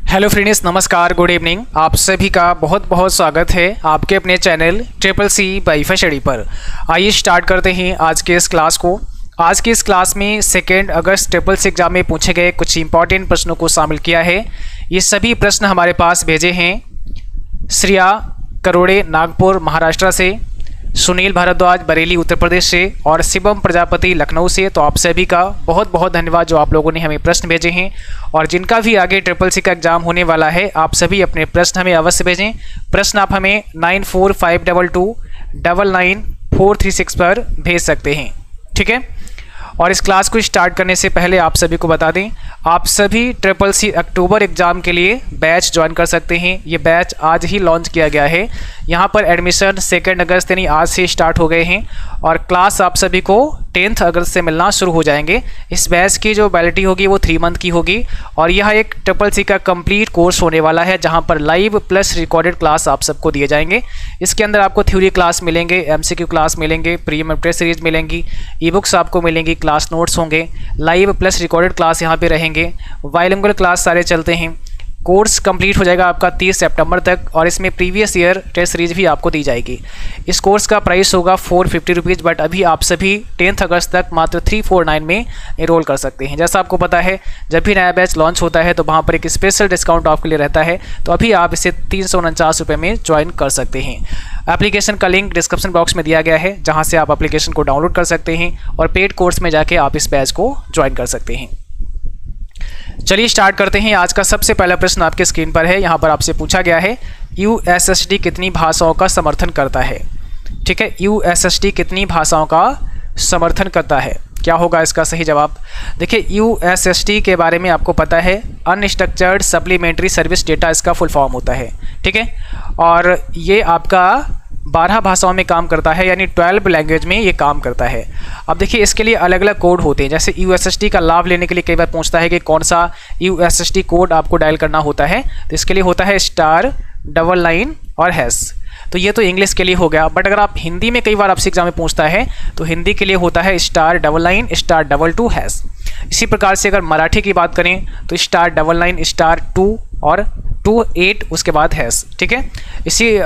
Hello friends, नमस्कार, good evening. आप सभी का बहुत बहुत स्वागत है आपके अपने channel triple C by study पर। आइए स्टार्ट करते हैं आज के इस क्लास को। आज की इस क्लास में 2 अगस्त ट्रिपल सी एग्जाम में पूछे गए कुछ इंपॉर्टेंट प्रश्नों को शामिल किया है। ये सभी प्रश्न हमारे पास भेजे हैं श्रिया करोड़े नागपुर महाराष्ट्र से, सुनील भारद्वाज बरेली उत्तर प्रदेश से और शिवम प्रजापति लखनऊ से। तो आप सभी का बहुत बहुत धन्यवाद जो आप लोगों ने हमें प्रश्न भेजे हैं। और जिनका भी आगे ट्रिपल सी का एग्जाम होने वाला है, आप सभी अपने प्रश्न हमें अवश्य भेजें। प्रश्न आप हमें 9452299436 पर भेज सकते हैं, ठीक है। और इस क्लास को स्टार्ट करने से पहले आप सभी को बता दें, आप सभी ट्रिपल सी अक्टूबर एग्ज़ाम के लिए बैच ज्वाइन कर सकते हैं। ये बैच आज ही लॉन्च किया गया है। यहाँ पर एडमिशन 2 अगस्त यानी आज से स्टार्ट हो गए हैं और क्लास आप सभी को 10 अगस्त से मिलना शुरू हो जाएंगे। इस बैच की जो वैलिडिटी होगी वो 3 मंथ की होगी और यह एक ट्रिपल सी का कंप्लीट कोर्स होने वाला है, जहाँ पर लाइव प्लस रिकॉर्डेड क्लास आप सबको दिए जाएंगे। इसके अंदर आपको थ्योरी क्लास मिलेंगे, MCQ क्लास मिलेंगे, प्रीलिमिनरी टेस्ट सीरीज मिलेंगी, ई बुक्स आपको मिलेंगी, क्लास नोट्स होंगे, लाइव प्लस रिकॉर्डेड क्लास यहाँ पे रहेंगे, बाइलिंगुअल क्लास सारे चलते हैं। कोर्स कंप्लीट हो जाएगा आपका 30 सितंबर तक और इसमें प्रीवियस ईयर टेस्ट सीरीज भी आपको दी जाएगी। इस कोर्स का प्राइस होगा 450 रुपीज़, बट अभी आप सभी 10 अगस्त तक मात्र 349 में एनरोल कर सकते हैं। जैसा आपको पता है, जब भी नया बैच लॉन्च होता है तो वहाँ पर एक स्पेशल डिस्काउंट आपके लिए रहता है, तो अभी आप इसे 349 रुपये में ज्वाइन कर सकते हैं। एप्लीकेशन का लिंक डिस्क्रिप्शन बॉक्स में दिया गया है, जहाँ से आप एप्लीकेशन को डाउनलोड कर सकते हैं और पेड कोर्स में जाके आप इस बैच को ज्वाइन कर सकते हैं। चलिए स्टार्ट करते हैं। आज का सबसे पहला प्रश्न आपके स्क्रीन पर है। यहाँ पर आपसे पूछा गया है USSD कितनी भाषाओं का समर्थन करता है, ठीक है। USSD कितनी भाषाओं का समर्थन करता है, क्या होगा इसका सही जवाब। देखिए, USSD के बारे में आपको पता है, अनस्ट्रक्चर्ड सप्लीमेंट्री सर्विस डेटा इसका फुल फॉर्म होता है, ठीक है। और ये आपका 12 भाषाओं में काम करता है, यानी 12 लैंग्वेज में ये काम करता है। अब देखिए, इसके लिए अलग अलग कोड होते हैं। जैसे USSD का लाभ लेने के लिए कई बार पूछता है कि कौन सा USSD कोड आपको डायल करना होता है, तो इसके लिए होता है *99 और #। तो ये तो इंग्लिश के लिए हो गया, बट अगर आप हिंदी में कई बार आपसे एग्जाम में पूछता है तो हिंदी के लिए होता है *99 *22#। इसी प्रकार से अगर मराठी की बात करें तो *99 *2 और 28 उसके बाद #, ठीक है। इसी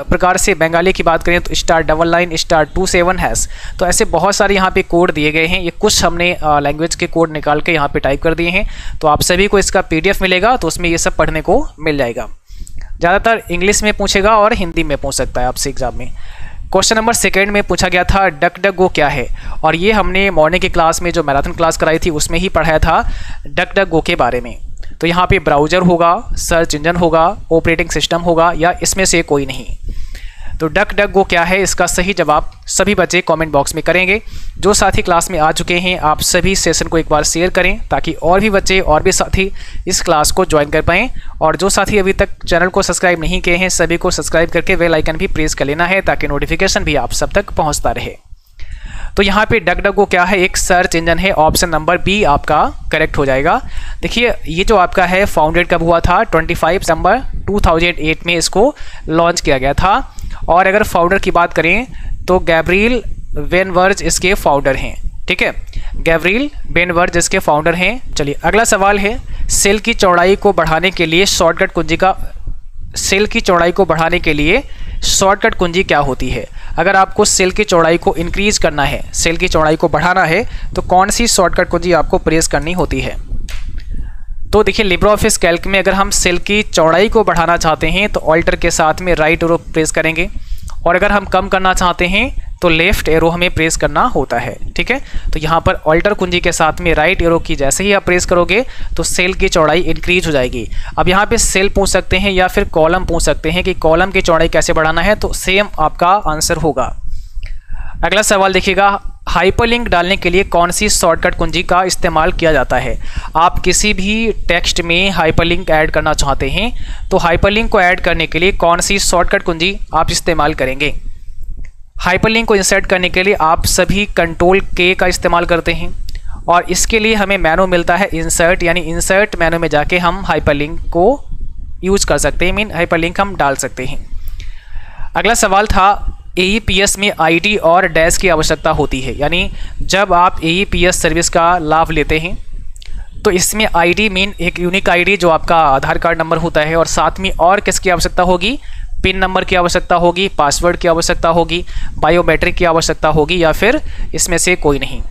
प्रकार से बंगाली की बात करें तो *99 *27#। तो ऐसे बहुत सारे यहाँ पे कोड दिए गए हैं। ये कुछ हमने लैंग्वेज के कोड निकाल के यहाँ पे टाइप कर दिए हैं, तो आप सभी को इसका PDF मिलेगा, तो उसमें ये सब पढ़ने को मिल जाएगा। ज़्यादातर इंग्लिश में पूछेगा और हिंदी में पूछ सकता है आपसे एग्जाम में। क्वेश्चन नंबर 2 में पूछा गया था DuckDuckGo क्या है, और ये हमने मॉर्निंग की क्लास में जो मैराथन क्लास कराई थी उसमें ही पढ़ाया था DuckDuckGo के बारे में। तो यहाँ पे ब्राउज़र होगा, सर्च इंजन होगा, ऑपरेटिंग सिस्टम होगा, या इसमें से कोई नहीं। तो DuckDuckGo क्या है, इसका सही जवाब सभी बच्चे कमेंट बॉक्स में करेंगे। जो साथी क्लास में आ चुके हैं, आप सभी सेशन को एक बार शेयर करें ताकि और भी बच्चे और भी साथी इस क्लास को ज्वाइन कर पाएँ। और जो साथी अभी तक चैनल को सब्सक्राइब नहीं किए हैं, सभी को सब्सक्राइब करके बेल आइकन भी प्रेस कर लेना है ताकि नोटिफिकेशन भी आप सब तक पहुँचता रहे। तो यहाँ पे DuckDuckGo क्या है, एक सर्च इंजन है। ऑप्शन नंबर बी आपका करेक्ट हो जाएगा। देखिए, ये जो आपका है फाउंडेड कब हुआ था, 25 सितंबर 2008 में इसको लॉन्च किया गया था। और अगर फाउंडर की बात करें तो गैब्रियल वेनवर्ज इसके फाउंडर हैं, ठीक है। गैब्रियल वेनवर्ज इसके फाउंडर हैं। चलिए अगला सवाल है, सेल की चौड़ाई को बढ़ाने के लिए शॉर्टकट कुंजी क्या होती है। अगर आपको सेल की चौड़ाई को इंक्रीज करना है, सेल की चौड़ाई को बढ़ाना है, तो कौन सी शॉर्टकट कुंजी आपको प्रेस करनी होती है। तो देखिए, लिब्रियोफिस कैल्क में अगर हम सेल की चौड़ाई को बढ़ाना चाहते हैं तो ऑल्टर के साथ में राइट एरो प्रेस करेंगे, और अगर हम कम करना चाहते हैं तो लेफ्ट एरो हमें प्रेस करना होता है, ठीक है। तो यहाँ पर ऑल्टर कुंजी के साथ में राइट एरो की जैसे ही आप प्रेस करोगे तो सेल की चौड़ाई इंक्रीज हो जाएगी। अब यहाँ पे सेल पूछ सकते हैं या फिर कॉलम पूछ सकते हैं कि कॉलम की चौड़ाई कैसे बढ़ाना है, तो सेम आपका आंसर होगा। अगला सवाल देखिएगा, हाइपरलिंक डालने के लिए कौन सी शॉर्टकट कुंजी का इस्तेमाल किया जाता है। आप किसी भी टेक्स्ट में हाइपरलिंक ऐड करना चाहते हैं तो हाइपरलिंक को ऐड करने के लिए कौन सी शॉर्टकट कुंजी आप इस्तेमाल करेंगे। हाइपरलिंक को इंसर्ट करने के लिए आप सभी Ctrl+K का इस्तेमाल करते हैं, और इसके लिए हमें मेनू मिलता है इंसर्ट, यानी इंसर्ट मेनू में जाके हम हाइपरलिंक को यूज़ कर सकते हैं, मीन हाइपरलिंक हम डाल सकते हैं। अगला सवाल था, AEPS में ID और डैश की आवश्यकता होती है, यानी जब आप AEPS सर्विस का लाभ लेते हैं तो इसमें आईडी मीन एक यूनिक आईडी जो आपका आधार कार्ड नंबर होता है, और साथ में और किसकी आवश्यकता होगी, पिन नंबर की आवश्यकता होगी, पासवर्ड की आवश्यकता होगी, बायोमेट्रिक की आवश्यकता होगी, या फिर इसमें से कोई नहीं।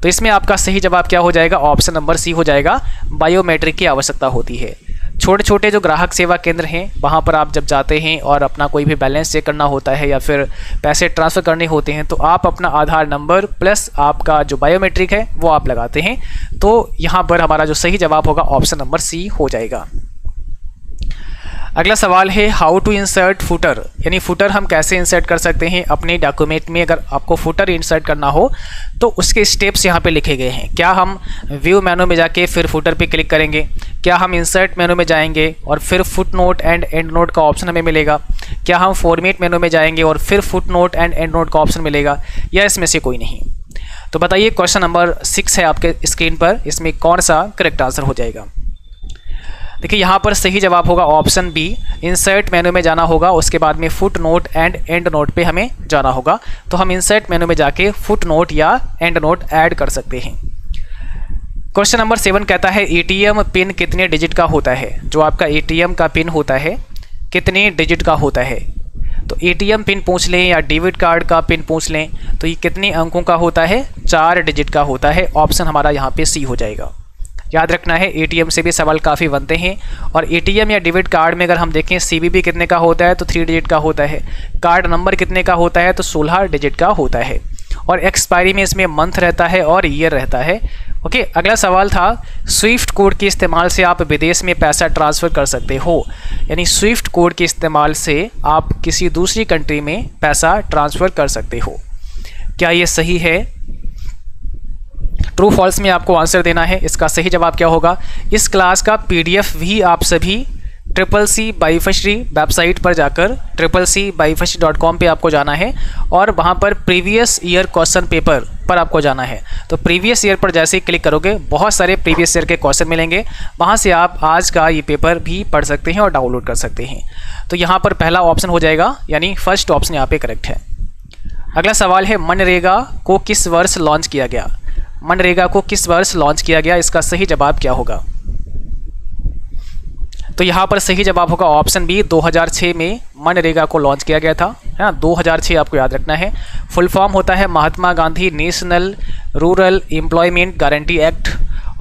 तो इसमें आपका सही जवाब क्या हो जाएगा, ऑप्शन नंबर सी हो जाएगा, बायोमेट्रिक की आवश्यकता होती है। छोटे छोटे जो ग्राहक सेवा केंद्र हैं वहाँ पर आप जब जाते हैं और अपना कोई भी बैलेंस चेक करना होता है या फिर पैसे ट्रांसफ़र करने होते हैं, तो आप अपना आधार नंबर प्लस आपका जो बायोमेट्रिक है वो आप लगाते हैं। तो यहाँ पर हमारा जो सही जवाब होगा ऑप्शन नंबर सी हो जाएगा। अगला सवाल है हाउ टू इंसर्ट फुटर, यानी फुटर हम कैसे इंसर्ट कर सकते हैं अपने डॉक्यूमेंट में। अगर आपको फुटर इंसर्ट करना हो तो उसके स्टेप्स यहाँ पे लिखे गए हैं। क्या हम व्यू मेनू में जाके फिर फुटर पे क्लिक करेंगे, क्या हम इंसर्ट मेनू में जाएंगे और फिर foot note and and note का ऑप्शन हमें मिलेगा, क्या हम फॉर्मेट मेनू में जाएंगे और फिर foot note and and note का ऑप्शन मिलेगा, या इसमें से कोई नहीं। तो बताइए क्वेश्चन नंबर 6 है आपके स्क्रीन पर, इसमें कौन सा करेक्ट आंसर हो जाएगा। देखिए यहाँ पर सही जवाब होगा ऑप्शन बी, इंसर्ट मेनू में जाना होगा, उसके बाद में foot note and and note पे हमें जाना होगा। तो हम इंसर्ट मेनू में जाके फुट नोट या एंड नोट ऐड कर सकते हैं। क्वेश्चन नंबर 7 कहता है एटीएम पिन कितने डिजिट का होता है। जो आपका एटीएम का पिन होता है कितने डिजिट का होता है। तो एटीएम पिन पूछ लें या डेबिट कार्ड का पिन पूछ लें तो ये कितने अंकों का होता है, 4 डिजिट का होता है। ऑप्शन हमारा यहाँ पे सी हो जाएगा। याद रखना है एटीएम से भी सवाल काफ़ी बनते हैं, और एटीएम या डेबिट कार्ड में अगर हम देखें सीवीवी कितने का होता है तो 3 डिजिट का होता है, कार्ड नंबर कितने का होता है तो 16 डिजिट का होता है, और एक्सपायरी में इसमें मंथ रहता है और ईयर रहता है। ओके, अगला सवाल था स्विफ्ट कोड के इस्तेमाल से आप विदेश में पैसा ट्रांसफ़र कर सकते हो, यानी स्विफ्ट कोड के इस्तेमाल से आप किसी दूसरी कंट्री में पैसा ट्रांसफ़र कर सकते हो। क्या ये सही है, ट्रू फॉल्स में आपको आंसर देना है। इसका सही जवाब क्या होगा, इस क्लास का पीडीएफ भी आप सभी CCC बाईफर्स्ट्री वेबसाइट पर जाकर CCCbyfirstry.com पे आपको जाना है और वहाँ पर प्रीवियस ईयर क्वेश्चन पेपर पर आपको जाना है। तो प्रीवियस ईयर पर जैसे ही क्लिक करोगे बहुत सारे प्रीवियस ईयर के क्वेश्चन मिलेंगे, वहाँ से आप आज का ये पेपर भी पढ़ सकते हैं और डाउनलोड कर सकते हैं। तो यहाँ पर पहला ऑप्शन हो जाएगा, यानी फर्स्ट ऑप्शन यहाँ पे करेक्ट है। अगला सवाल है मनरेगा को किस वर्ष लॉन्च किया गया। मनरेगा को किस वर्ष लॉन्च किया गया, इसका सही जवाब क्या होगा। तो यहाँ पर सही जवाब होगा ऑप्शन बी, 2006 में मनरेगा को लॉन्च किया गया था, है ना। 2006 आपको याद रखना है। फुल फॉर्म होता है Mahatma Gandhi national rural employment guarantee act,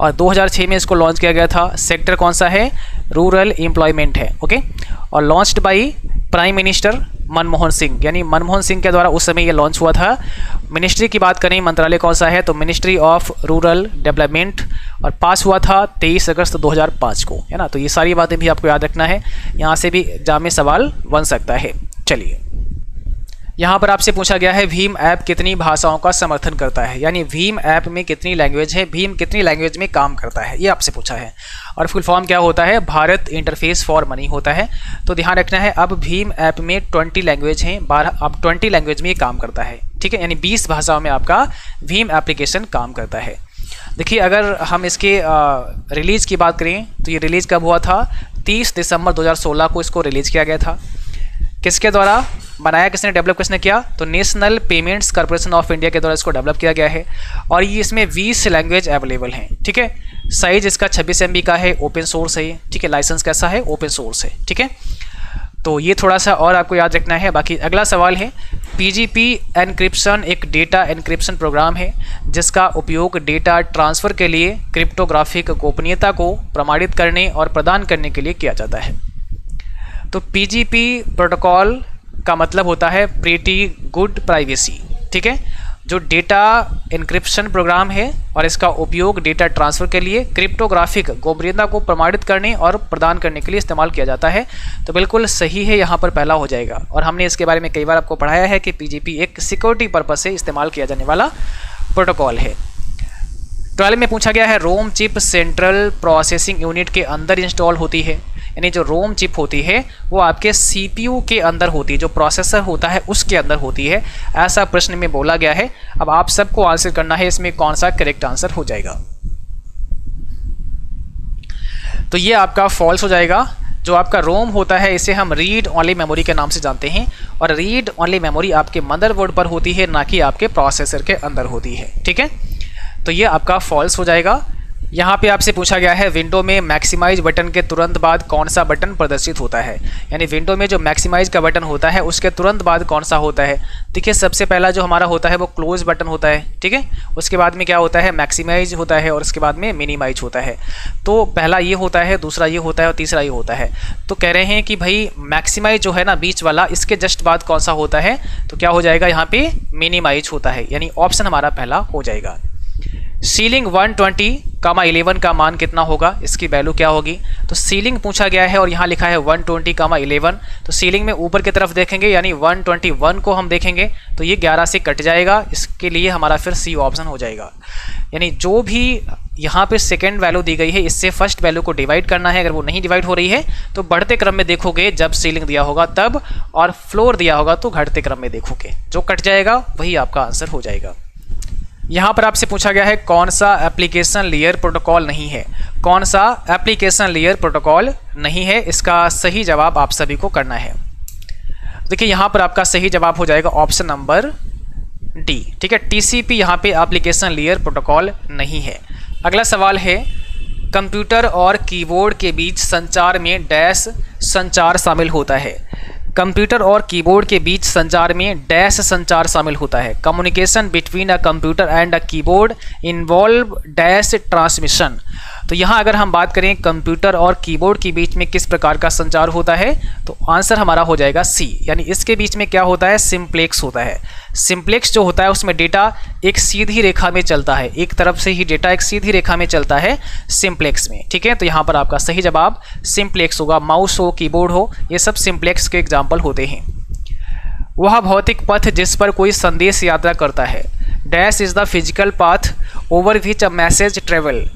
और 2006 में इसको लॉन्च किया गया था। सेक्टर कौन सा है, रूरल एम्प्लॉयमेंट है। ओके, और launched by prime minister Manmohan Singh, यानी मनमोहन सिंह के द्वारा उस समय ये लॉन्च हुआ था। मिनिस्ट्री की बात करें, मंत्रालय कौन सा है, तो मिनिस्ट्री ऑफ रूरल डेवलपमेंट, और पास हुआ था 23 अगस्त 2005 को, है ना। तो ये सारी बातें भी आपको याद रखना है, यहाँ से भी एग्जाम में सवाल बन सकता है। चलिए, यहाँ पर आपसे पूछा गया है भीम ऐप कितनी भाषाओं का समर्थन करता है, यानी भीम ऐप में कितनी लैंग्वेज है, भीम कितनी लैंग्वेज में काम करता है, ये आपसे पूछा है। और फुल फॉर्म क्या होता है, भारत इंटरफेस फॉर मनी होता है। तो ध्यान रखना है, अब भीम ऐप में 20 लैंग्वेज हैं, 12 अब 20 लैंग्वेज में ये काम करता है, ठीक है, यानी 20 भाषाओं में आपका भीम एप्लीकेशन काम करता है। देखिए, अगर हम इसके रिलीज़ की बात करें तो ये रिलीज़ कब हुआ था, 30 दिसंबर 2016 को इसको रिलीज़ किया गया था। किसके द्वारा बनाया, किसने डेवलप किसने किया, तो national payments corporation of India के द्वारा इसको डेवलप किया गया है। और ये इसमें 20 लैंग्वेज अवेलेबल हैं, ठीक है। साइज इसका 26 MB का है, ओपन सोर्स है, ठीक है। लाइसेंस कैसा है, ओपन सोर्स है, ठीक है। तो ये थोड़ा सा और आपको याद रखना है। बाकी अगला सवाल है PGP एनक्रिप्शन एक डेटा एनक्रिप्शन प्रोग्राम है जिसका उपयोग डेटा ट्रांसफ़र के लिए क्रिप्टोग्राफिक गोपनीयता को प्रमाणित करने और प्रदान करने के लिए किया जाता है। तो PGP प्रोटोकॉल का मतलब होता है प्रीटी गुड प्राइवेसी, ठीक है। जो डेटा एनक्रिप्शन प्रोग्राम है और इसका उपयोग डेटा ट्रांसफ़र के लिए क्रिप्टोग्राफिक गोपनीयता को प्रमाणित करने और प्रदान करने के लिए इस्तेमाल किया जाता है। तो बिल्कुल सही है, यहाँ पर पहला हो जाएगा। और हमने इसके बारे में कई बार आपको पढ़ाया है कि PGP एक सिक्योरिटी पर्पस से इस्तेमाल किया जाने वाला प्रोटोकॉल है। 12 में पूछा गया है ROM chip central processing unit के अंदर इंस्टॉल होती है, यानी जो रोम चिप होती है वो आपके CPU के अंदर होती है, जो प्रोसेसर होता है उसके अंदर होती है, ऐसा प्रश्न में बोला गया है। अब आप सबको आंसर करना है इसमें कौन सा करेक्ट आंसर हो जाएगा। तो ये आपका फॉल्स हो जाएगा। जो आपका रोम होता है इसे हम रीड ओनली मेमोरी के नाम से जानते हैं, और रीड ओनली मेमोरी आपके मदरबोर्ड पर होती है, ना कि आपके प्रोसेसर के अंदर होती है, ठीक है। तो ये आपका फॉल्स हो जाएगा। यहाँ पे आपसे पूछा गया है विंडो में मैक्सिमाइज बटन के तुरंत बाद कौन सा बटन प्रदर्शित होता है, यानी विंडो में जो मैक्सिमाइज का बटन होता है उसके तुरंत बाद कौन सा होता है। देखिए सबसे पहला जो हमारा होता है वो क्लोज बटन होता है, ठीक है। उसके बाद में क्या होता है, मैक्सिमाइज होता है और उसके बाद में मिनिमाइज होता है। तो पहला ये होता है, दूसरा ये होता है और तीसरा ये होता है। तो कह रहे हैं कि भाई मैक्सिमाइज जो है ना बीच वाला, इसके जस्ट बाद कौन सा होता है, तो क्या हो जाएगा यहाँ पे मिनिमाइज होता है, यानी ऑप्शन हमारा पहला हो जाएगा। सीलिंग 120,11 का मान कितना होगा, इसकी वैल्यू क्या होगी। तो सीलिंग पूछा गया है और यहाँ लिखा है 120,11, तो सीलिंग में ऊपर की तरफ देखेंगे यानी 121 को हम देखेंगे तो ये 11 से कट जाएगा, इसके लिए हमारा फिर सी ऑप्शन हो जाएगा। यानी जो भी यहाँ पे सेकेंड वैल्यू दी गई है इससे फर्स्ट वैल्यू को डिवाइड करना है। अगर वो नहीं डिवाइड हो रही है तो बढ़ते क्रम में देखोगे, जब सीलिंग दिया होगा तब, और फ्लोर दिया होगा तो घटते क्रम में देखोगे, जो कट जाएगा वही आपका आंसर हो जाएगा। यहाँ पर आपसे पूछा गया है कौन सा एप्लीकेशन लेयर प्रोटोकॉल नहीं है, कौन सा एप्लीकेशन लेयर प्रोटोकॉल नहीं है, इसका सही जवाब आप सभी को करना है। देखिए यहाँ पर आपका सही जवाब हो जाएगा ऑप्शन नंबर डी, ठीक है। टीसीपी यहाँ पे एप्लीकेशन लेयर प्रोटोकॉल नहीं है। अगला सवाल है कंप्यूटर और कीबोर्ड के बीच संचार में डैश संचार शामिल होता है। कंप्यूटर और कीबोर्ड के बीच संचार में डैश संचार शामिल होता है। Communication between a computer and a keyboard involve dash transmission. तो यहाँ अगर हम बात करें कंप्यूटर और कीबोर्ड के बीच में किस प्रकार का संचार होता है, तो आंसर हमारा हो जाएगा सी, यानी इसके बीच में क्या होता है, सिंप्लेक्स होता है। सिंप्लेक्स जो होता है उसमें डेटा एक सीधी रेखा में चलता है, एक तरफ से ही डेटा एक सीधी रेखा में चलता है सिंप्लेक्स में, ठीक है। तो यहाँ पर आपका सही जवाब सिंप्लेक्स होगा। माउस हो, कीबोर्ड हो, ये सब सिंप्लेक्स के एग्जाम्पल होते हैं। वह भौतिक पथ जिस पर कोई संदेश यात्रा करता है, dash is the physical path over which a message travel.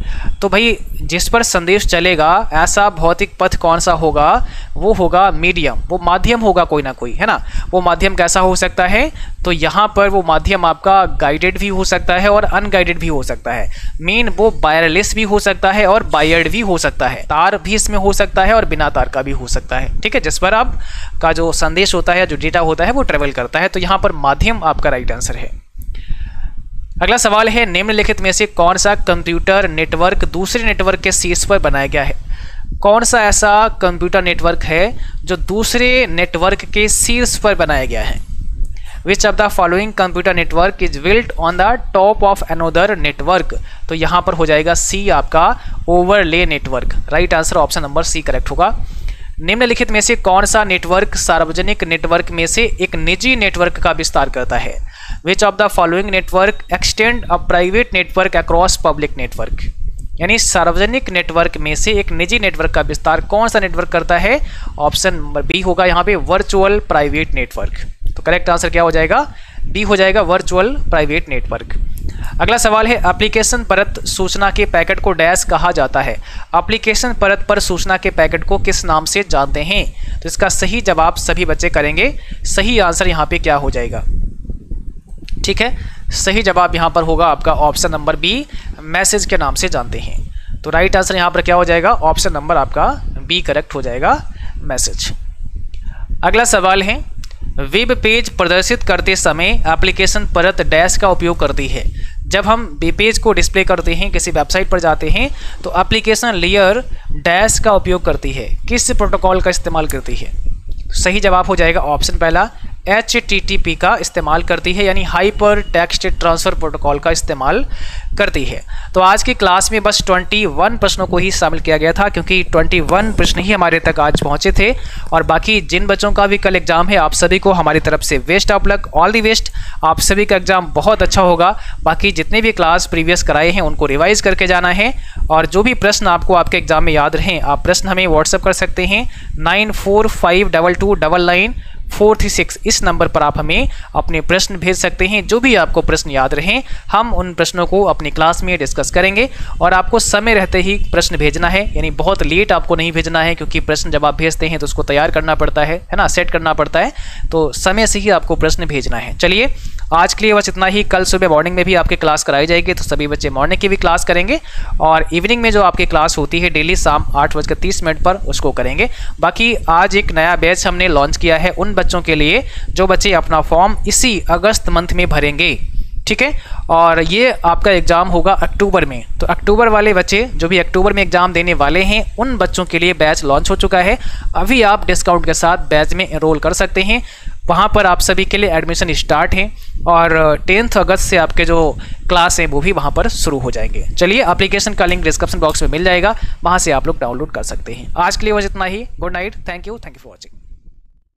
तो भाई जिस पर संदेश चलेगा ऐसा भौतिक पथ कौन सा होगा, वो होगा मीडियम, वो माध्यम होगा कोई ना कोई, है ना। वो माध्यम कैसा हो सकता है, तो यहाँ पर वो माध्यम आपका गाइडेड भी हो सकता है और अनगाइडेड भी हो सकता है। मेन वो वायरलेस भी हो सकता है और वायर्ड भी हो सकता है, तार भी इसमें हो सकता है और बिना तार का भी हो सकता है, ठीक है। जिस पर आपका जो संदेश होता है, जो डेटा होता है वो ट्रेवल करता है, तो यहाँ पर माध्यम आपका राइट आंसर है। अगला सवाल है निम्नलिखित में से कौन सा कंप्यूटर नेटवर्क दूसरे नेटवर्क के शीर्ष पर बनाया गया है। कौन सा ऐसा कंप्यूटर नेटवर्क है जो दूसरे नेटवर्क के शीर्ष पर बनाया गया है। Which of the following computer network is built on the top of another network. तो यहाँ पर हो जाएगा सी आपका overlay network. Right answer option number C correct होगा। निम्नलिखित में से कौन सा नेटवर्क सार्वजनिक नेटवर्क में से एक निजी नेटवर्क का विस्तार करता है। Which of the following network extend a private network across public network. यानी सार्वजनिक नेटवर्क में से एक निजी नेटवर्क का विस्तार कौन सा नेटवर्क करता है, ऑप्शन नंबर बी होगा यहाँ पे वर्चुअल प्राइवेट नेटवर्क। तो करेक्ट आंसर क्या हो जाएगा, बी हो जाएगा वर्चुअल प्राइवेट नेटवर्क। अगला सवाल है एप्लीकेशन परत सूचना के पैकेट को डैश कहा जाता है। एप्लीकेशन परत पर सूचना के पैकेट को किस नाम से जानते हैं। तो इसका सही जवाब सभी बच्चे करेंगे। सही आंसर यहाँ पे क्या हो जाएगा, ठीक है। सही जवाब यहाँ पर होगा आपका ऑप्शन नंबर बी, मैसेज के नाम से जानते हैं। तो राइट आंसर यहाँ पर क्या हो जाएगा, ऑप्शन नंबर आपका बी करेक्ट हो जाएगा, मैसेज। अगला सवाल है वेब पेज प्रदर्शित करते समय एप्लीकेशन परत डैश का उपयोग करती है। जब हम वेब पेज को डिस्प्ले करते हैं, किसी वेबसाइट पर जाते हैं, तो एप्लीकेशन लेयर डैश का उपयोग करती है, किस प्रोटोकॉल का इस्तेमाल करती है। सही जवाब हो जाएगा ऑप्शन पहला, HTTP का इस्तेमाल करती है, यानी हाइपर टेक्स्ट ट्रांसफ़र प्रोटोकॉल का इस्तेमाल करती है। तो आज की क्लास में बस 21 प्रश्नों को ही शामिल किया गया था, क्योंकि 21 प्रश्न ही हमारे तक आज पहुंचे थे। और बाकी जिन बच्चों का भी कल एग्जाम है, आप सभी को हमारी तरफ से best of luck, all the best. आप सभी का एग्जाम बहुत अच्छा होगा। बाकी जितने भी क्लास प्रीवियस कराए हैं उनको रिवाइज करके जाना है, और जो भी प्रश्न आपको आपके एग्जाम में याद रहें, आप प्रश्न हमें व्हाट्सएप कर सकते हैं 9452299436। इस नंबर पर आप हमें अपने प्रश्न भेज सकते हैं। जो भी आपको प्रश्न याद रहें, हम उन प्रश्नों को अपनी क्लास में डिस्कस करेंगे। और आपको समय रहते ही प्रश्न भेजना है, यानी बहुत लेट आपको नहीं भेजना है, क्योंकि प्रश्न जब आप भेजते हैं तो उसको तैयार करना पड़ता है ना, सेट करना पड़ता है। तो समय से ही आपको प्रश्न भेजना है। चलिए आज के लिए बस इतना ही। कल सुबह मॉर्निंग में भी आपकी क्लास कराई जाएगी, तो सभी बच्चे मॉर्निंग की भी क्लास करेंगे, और इवनिंग में जो आपकी क्लास होती है डेली शाम 8:30 पर, उसको करेंगे। बाकी आज एक नया बैच हमने लॉन्च किया है उन बच्चों के लिए जो बच्चे अपना फॉर्म इसी अगस्त मंथ में भरेंगे, ठीक है। और ये आपका एग्ज़ाम होगा अक्टूबर में, तो अक्टूबर वाले बच्चे जो भी अक्टूबर में एग्ज़ाम देने वाले हैं उन बच्चों के लिए बैच लॉन्च हो चुका है। अभी आप डिस्काउंट के साथ बैच में एनरोल कर सकते हैं। वहाँ पर आप सभी के लिए एडमिशन स्टार्ट है और 10 अगस्त से आपके जो क्लास हैं वो भी वहाँ पर शुरू हो जाएंगे। चलिए, एप्लीकेशन का लिंक डिस्क्रिप्शन बॉक्स में मिल जाएगा, वहाँ से आप लोग डाउनलोड कर सकते हैं। आज के लिए बस इतना ही। Good night, thank you for watching.